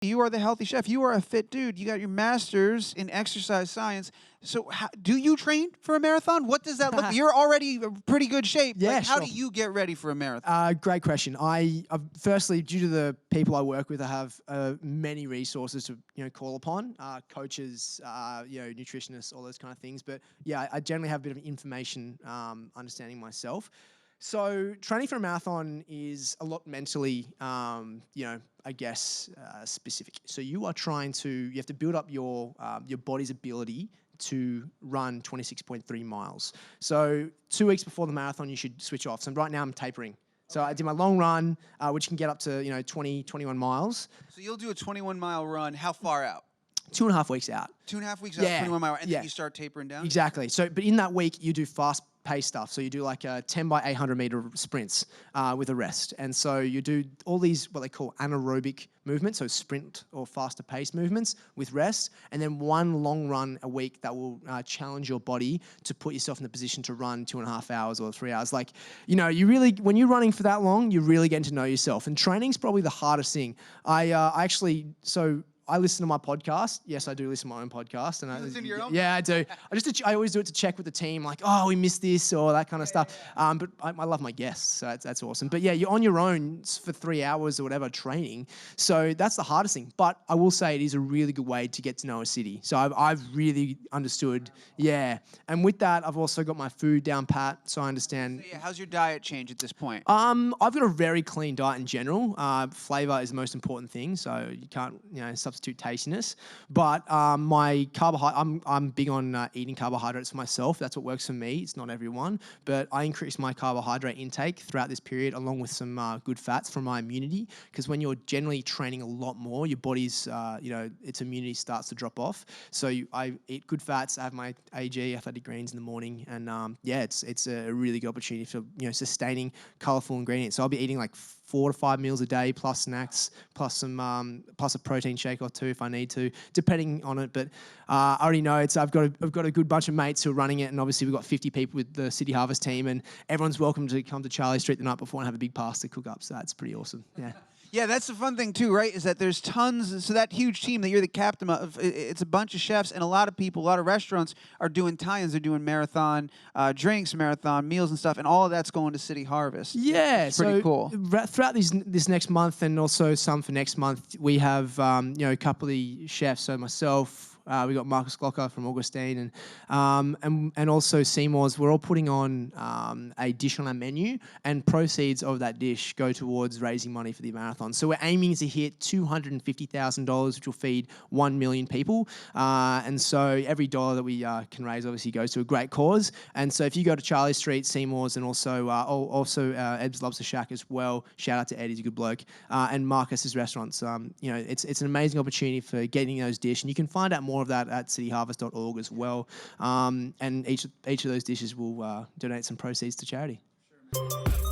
You are the healthy chef. You are a fit dude. You got your master's in exercise science. So do you train for a marathon? What does that look like? You're already in pretty good shape. Yeah, like, how sure. do you get ready for a marathon? Great question. I firstly, due to the people I work with, I have many resources to call upon, coaches, nutritionists, all those kind of things. But yeah, I generally have a bit of information, understanding myself. So training for a marathon is a lot mentally, specific. So you have to build up your body's ability to run 26.3 miles. So 2 weeks before the marathon, you should switch off. So right now I'm tapering. So I did my long run, which can get up to 20, 21 miles. So you'll do a 21-mile run. How far out? 2.5 weeks out. 2.5 weeks out, 21 mile, and then you start tapering down? Exactly. So, but in that week, you do fast-paced stuff. So you do like a 10 by 800 meter sprints with a rest. And so you do all these, what they call anaerobic movements, so sprint or faster pace movements with rest, and then one long run a week that will challenge your body to put yourself in the position to run 2.5 hours or 3 hours. Like, you really, when you're running for that long, you're really getting to know yourself. And training's probably the hardest thing. I listen to my podcast. Yes, I do listen to my own podcast. And you listen to your own? Yeah, I do. I always do it to check with the team, like, oh, we missed this or that kind of stuff. Yeah. But I love my guests, so that's awesome. But yeah, you're on your own for 3 hours or whatever training. So that's the hardest thing. But I will say it is a really good way to get to know a city. So I've really understood, yeah. And with that, I've also got my food down pat, so I understand. So yeah, how's your diet change at this point? I've got a very clean diet in general. Flavor is the most important thing, so you can't, substitute tastiness. But my carbohydrate, I'm big on eating carbohydrates for myself. That's what works for me. It's not everyone, but I increase my carbohydrate intake throughout this period, along with some good fats for my immunity. Because when you're generally training a lot more, your body's, its immunity starts to drop off. So I eat good fats. I have my AG, athletic greens in the morning, and it's a really good opportunity for sustaining colorful ingredients. So I'll be eating like 4 to 5 meals a day, plus snacks, plus a protein shake or two if I need to, depending on it. But I already know I've got a good bunch of mates who are running it, and obviously we've got 50 people with the City Harvest team, and everyone's welcome to come to Charlie Street the night before and have a big pasta cook up. So that's pretty awesome. Yeah. Yeah, that's the fun thing too, right? Is that there's tons. So that huge team that you're the captain of, it's a bunch of chefs and a lot of people, a lot of restaurants are doing tie-ins. They're doing marathon drinks, marathon meals and stuff, and all of that's going to City Harvest. Yeah, it's pretty cool. Throughout this next month and also some for next month, we have a couple of the chefs. So myself. We got Marcus Glocker from Augustine and also Seymour's. We're all putting on a dish on our menu, and proceeds of that dish go towards raising money for the marathon. So we're aiming to hit $250,000, which will feed 1 million people. And so every dollar that we can raise obviously goes to a great cause. And so if you go to Charlie Street, Seymour's, and also Ebb's Lobster Shack as well. Shout out to Ed, he's a good bloke. And Marcus's restaurants. It's an amazing opportunity for getting those dish, and you can find out more of that at cityharvest.org as well. And each of those dishes will donate some proceeds to charity. Sure.